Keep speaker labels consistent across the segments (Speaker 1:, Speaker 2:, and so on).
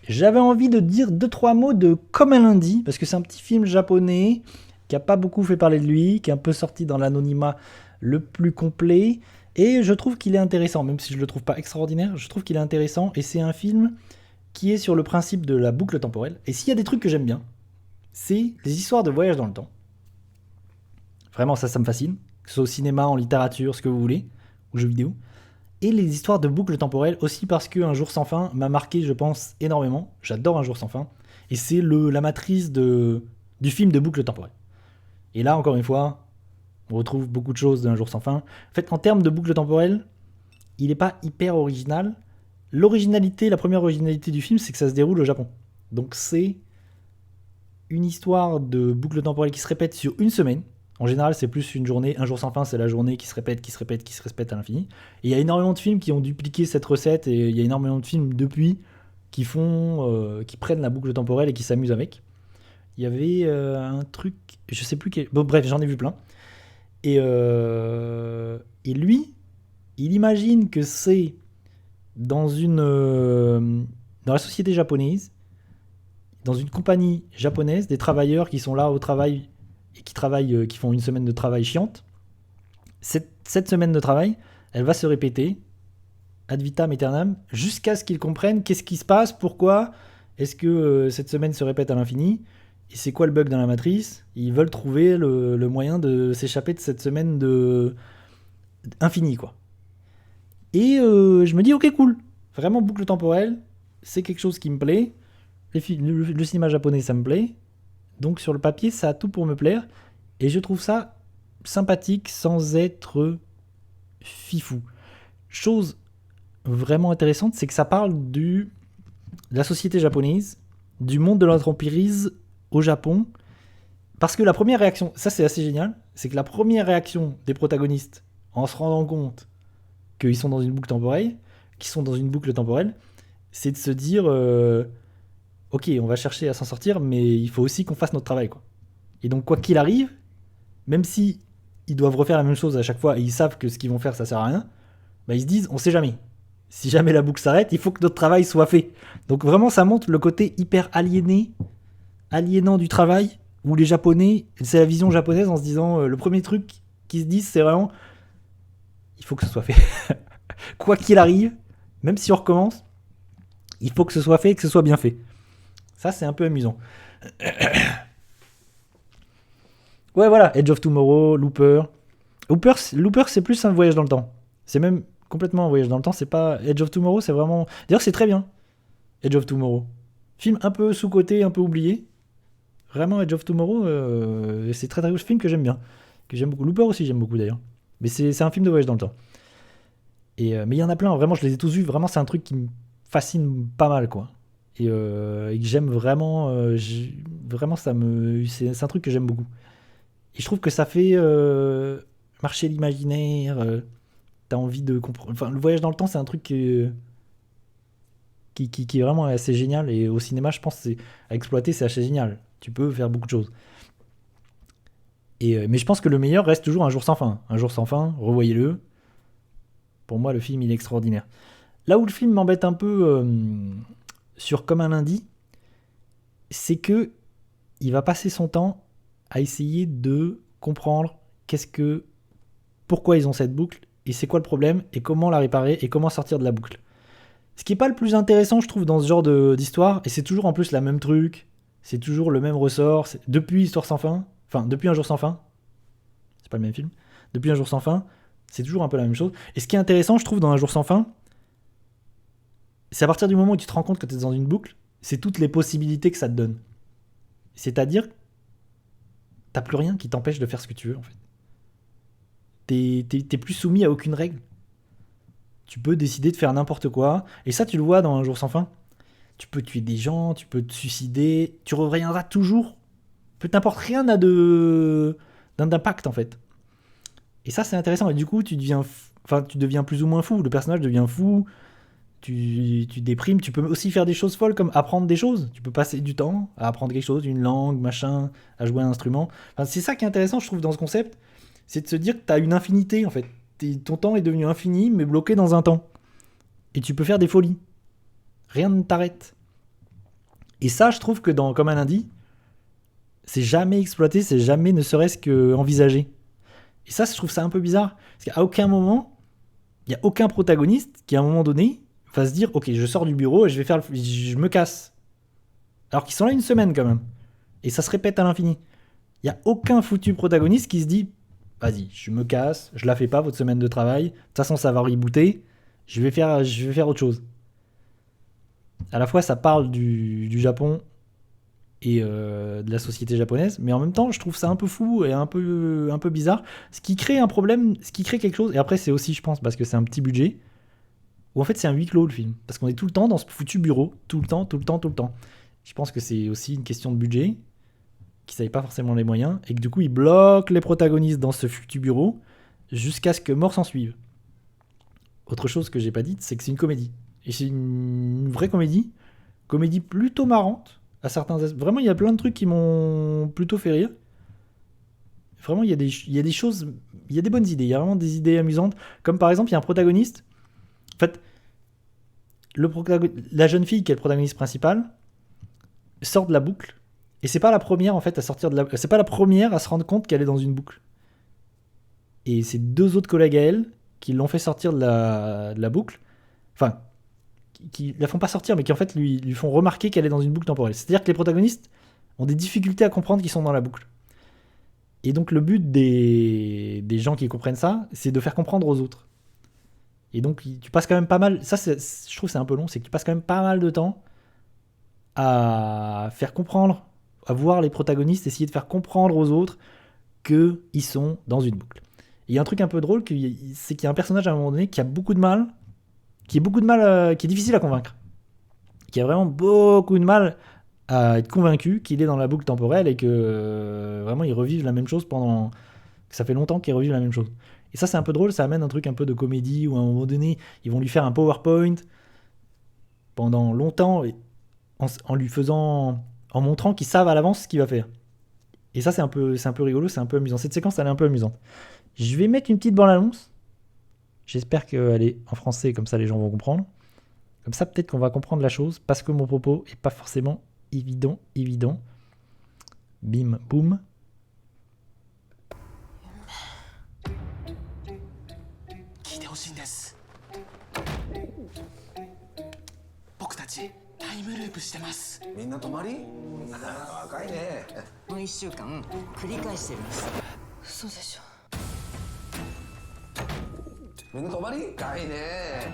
Speaker 1: J'avais envie de dire 2-3 mots de Comme un lundi, parce que c'est un petit film japonais qui a pas beaucoup fait parler de lui, qui est un peu sorti dans l'anonymat le plus complet, et je trouve qu'il est intéressant, même si je le trouve pas extraordinaire, je trouve qu'il est intéressant, et c'est un film qui est sur le principe de la boucle temporelle. Et s'il y a des trucs que j'aime bien, c'est les histoires de voyage dans le temps. Vraiment, ça me fascine, que ce soit au cinéma, en littérature, ce que vous voulez, ou jeux vidéo. Et les histoires de boucles temporelles aussi parce que Un jour sans fin m'a marqué, je pense, énormément. J'adore Un jour sans fin. Et c'est la matrice du film de boucles temporelles. Et là, encore une fois, on retrouve beaucoup de choses d'Un jour sans fin. En fait, en termes de boucles temporelles, il n'est pas hyper original. La première originalité du film, c'est que ça se déroule au Japon. Donc c'est une histoire de boucle temporelle qui se répète sur une semaine. En général, c'est plus une journée. Un jour sans fin, c'est la journée qui se répète, qui se répète, qui se répète à l'infini. Et il y a énormément de films qui ont dupliqué cette recette, et il y a énormément de films depuis qui prennent la boucle temporelle et qui s'amusent avec. Il y avait un truc, je sais plus quel. Bon, bref, j'en ai vu plein. Et lui, il imagine que c'est dans dans la société japonaise, dans une compagnie japonaise, des travailleurs qui sont là au travail et qui travaillent, qui font une semaine de travail chiante. Cette semaine de travail, elle va se répéter ad vitam aeternam jusqu'à ce qu'ils comprennent qu'est-ce qui se passe, pourquoi est-ce que cette semaine se répète à l'infini et c'est quoi le bug dans la matrice. Ils veulent trouver le moyen de s'échapper de cette semaine infinie, quoi. Et je me dis, ok, cool. Vraiment, boucle temporelle, c'est quelque chose qui me plaît. Le cinéma japonais, ça me plaît. Donc sur le papier, ça a tout pour me plaire. Et je trouve ça sympathique sans être fifou. Chose vraiment intéressante, c'est que ça parle de la société japonaise, du monde de l'entreprise au Japon. Parce que la première réaction, ça c'est assez génial, c'est que la première réaction des protagonistes, en se rendant compte qu'ils sont dans une boucle temporelle, c'est de se dire ok, on va chercher à s'en sortir, mais il faut aussi qu'on fasse notre travail, quoi. Et donc, quoi qu'il arrive, même si ils doivent refaire la même chose à chaque fois et ils savent que ce qu'ils vont faire, ça sert à rien, bah ils se disent, on sait jamais. Si jamais la boucle s'arrête, il faut que notre travail soit fait. Donc, vraiment, ça montre le côté hyper aliénant du travail, où les Japonais, c'est la vision japonaise en se disant, le premier truc qu'ils se disent, c'est vraiment, il faut que ce soit fait. Quoi qu'il arrive, même si on recommence, il faut que ce soit fait et que ce soit bien fait. Ça, c'est un peu amusant. Ouais, voilà, Edge of Tomorrow, Looper. Looper, c'est plus un voyage dans le temps. C'est même complètement un voyage dans le temps. C'est pas Edge of Tomorrow, c'est vraiment. D'ailleurs, c'est très bien. Edge of Tomorrow. Film un peu sous-coté, un peu oublié. Vraiment, Edge of Tomorrow, c'est très très beau film que j'aime bien. Que j'aime beaucoup. Looper aussi, j'aime beaucoup d'ailleurs. Mais c'est un film de voyage dans le temps. Mais il y en a plein, vraiment, je les ai tous vus. Vraiment, c'est un truc qui me fascine pas mal, quoi. Et que j'aime vraiment. Vraiment, c'est un truc que j'aime beaucoup. Et je trouve que ça fait marcher l'imaginaire. T'as envie de comprendre. Enfin, le voyage dans le temps, c'est un truc qui est vraiment assez génial. Et au cinéma, je pense à exploiter, c'est assez génial. Tu peux faire beaucoup de choses. Mais je pense que le meilleur reste toujours Un jour sans fin. Un jour sans fin, revoyez-le. Pour moi, le film, il est extraordinaire. Là où le film m'embête un peu sur Comme un lundi, c'est que il va passer son temps à essayer de comprendre pourquoi ils ont cette boucle et c'est quoi le problème et comment la réparer et comment sortir de la boucle. Ce qui est pas le plus intéressant, je trouve, dans ce genre d'histoire, et c'est toujours en plus la même truc, c'est toujours le même ressort, depuis Histoire sans fin, enfin depuis Un jour sans fin, c'est pas le même film, depuis Un jour sans fin, c'est toujours un peu la même chose. Et ce qui est intéressant, je trouve, dans Un jour sans fin, c'est à partir du moment où tu te rends compte que tu es dans une boucle, c'est toutes les possibilités que ça te donne. C'est-à-dire, t'as plus rien qui t'empêche de faire ce que tu veux, en fait. T'es plus soumis à aucune règle. Tu peux décider de faire n'importe quoi. Et ça, tu le vois dans Un jour sans fin. Tu peux tuer des gens, tu peux te suicider. Tu reviendras toujours. Peu n'importe, rien n'a d'impact, en fait. Et ça, c'est intéressant. Et du coup, tu deviens plus ou moins fou. Le personnage devient fou. Tu déprimes. Tu peux aussi faire des choses folles comme apprendre des choses. Tu peux passer du temps à apprendre quelque chose, une langue, machin, à jouer un instrument. Enfin, c'est ça qui est intéressant, je trouve, dans ce concept. C'est de se dire que tu as une infinité, en fait. Ton temps est devenu infini, mais bloqué dans un temps. Et tu peux faire des folies. Rien ne t'arrête. Et ça, je trouve que dans Comme un lundi, c'est jamais exploité, c'est jamais ne serait-ce que envisagé. Et ça, je trouve ça un peu bizarre. Parce qu'à aucun moment, il n'y a aucun protagoniste qui, à un moment donné, va se dire « Ok, je sors du bureau et je me casse. » Alors qu'ils sont là une semaine quand même. Et ça se répète à l'infini. Il n'y a aucun foutu protagoniste qui se dit « Vas-y, je me casse, je la fais pas votre semaine de travail. De toute façon, ça va rebooter. Je vais faire autre chose. » À la fois, ça parle du Japon et de la société japonaise, mais en même temps, je trouve ça un peu fou et un peu bizarre. Ce qui crée un problème, ce qui crée quelque chose, et après, c'est aussi, je pense, parce que c'est un petit budget, où en fait, c'est un huis clos le film. Parce qu'on est tout le temps dans ce foutu bureau, tout le temps. Je pense que c'est aussi une question de budget, qu'ils n'avaient pas forcément les moyens, et que du coup, ils bloquent les protagonistes dans ce foutu bureau jusqu'à ce que mort s'en suive. Autre chose que j'ai pas dite, c'est que c'est une comédie. Et c'est une vraie comédie plutôt marrante, à certains aspects. Vraiment, il y a plein de trucs qui m'ont plutôt fait rire. Vraiment, il y a des choses, il y a des bonnes idées, il y a vraiment des idées amusantes. Comme par exemple, il y a un protagoniste. En fait, la jeune fille qui est le protagoniste principal sort de la boucle. Et c'est pas la première en fait à sortir c'est pas la première à se rendre compte qu'elle est dans une boucle. Et c'est deux autres collègues à elle qui l'ont fait sortir de la boucle. Enfin, qui la font pas sortir, mais qui en fait lui font remarquer qu'elle est dans une boucle temporelle. C'est-à-dire que les protagonistes ont des difficultés à comprendre qu'ils sont dans la boucle. Et donc le but des gens qui comprennent ça, c'est de faire comprendre aux autres. Et donc tu passes quand même pas mal, ça je trouve que c'est un peu long, c'est que tu passes quand même pas mal de temps à faire comprendre, à voir les protagonistes, essayer de faire comprendre aux autres qu'ils sont dans une boucle. Et il y a un truc un peu drôle, c'est qu'il y a un personnage à un moment donné qui a beaucoup de mal, qui est difficile à convaincre, qui a vraiment beaucoup de mal à être convaincu qu'il est dans la boucle temporelle et que vraiment ils revivent la même chose que ça fait longtemps qu'ils revivent la même chose. Et ça c'est un peu drôle, ça amène un truc un peu de comédie où à un moment donné ils vont lui faire un PowerPoint pendant longtemps en montrant qu'ils savent à l'avance ce qu'il va faire. Et ça c'est un peu rigolo, c'est un peu amusant. Cette séquence elle est un peu amusante. Je vais mettre une petite bande-annonce. J'espère qu'elle est en français, comme ça les gens vont comprendre. Comme ça, peut-être qu'on va comprendre la chose, parce que mon propos est pas forcément évident. Bim, boum.
Speaker 2: 聞いてほしいんです。僕たちタイムループしてます。
Speaker 3: みんな泊まり？若いね。
Speaker 4: この1週間繰り返してるんです。
Speaker 5: 嘘でしょ。
Speaker 3: みんな泊まり？若いね。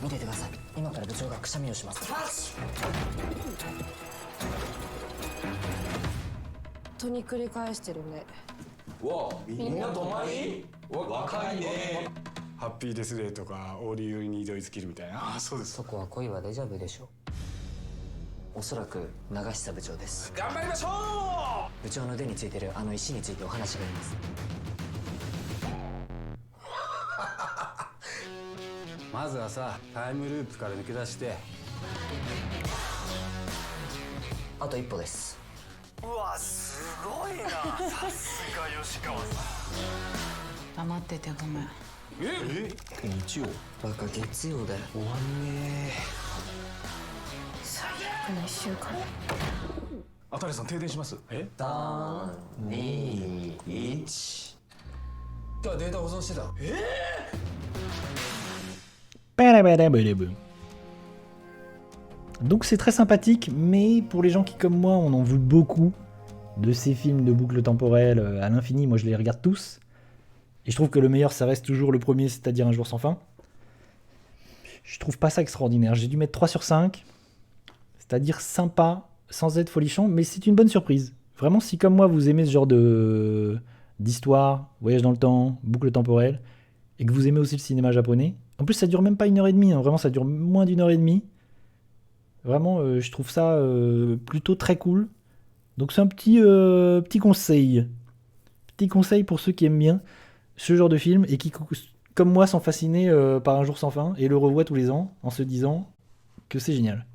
Speaker 4: 見ててください。今から部長がくしゃみをします。
Speaker 5: とに繰り返してるね。
Speaker 3: わ、みんな泊まり？若いね。
Speaker 6: ハッピーデスデーとかオーリーユーニードイズキルみたいな。あ、そうです。
Speaker 4: そこは恋はデジャブでしょう。おそらく長久部長です。
Speaker 3: 頑張りましょ
Speaker 4: 部長の腕についてるあの石についてお話があります。
Speaker 6: まずはさ、タイムループから抜け出して。
Speaker 4: あと一歩です。
Speaker 2: うわ、すごいな。さすが吉川さん。
Speaker 5: 黙っててごめん。
Speaker 3: 日曜。
Speaker 4: バカ月曜だよ。
Speaker 3: 終わんね
Speaker 5: 最悪な1週間。
Speaker 6: あたりさん停電します。え
Speaker 4: 3、2、1。
Speaker 6: データ保存してた。
Speaker 1: Donc c'est très sympathique, mais pour les gens qui comme moi on en veut beaucoup de ces films de boucle temporelle à l'infini, moi je les regarde tous. Et je trouve que le meilleur ça reste toujours le premier, c'est-à-dire Un jour sans fin. Je trouve pas ça extraordinaire, j'ai dû mettre 3 sur 5, c'est-à-dire sympa, sans être folichon, mais c'est une bonne surprise. Vraiment, si comme moi vous aimez ce genre d'histoire, voyage dans le temps, boucle temporelle, et que vous aimez aussi le cinéma japonais, en plus ça dure même pas 1h30, hein, vraiment ça dure moins d'1h30. Vraiment, je trouve ça plutôt très cool. Donc c'est un petit conseil. Petit conseil pour ceux qui aiment bien ce genre de film et qui, comme moi, sont fascinés par Un jour sans fin et le revoient tous les ans en se disant que c'est génial.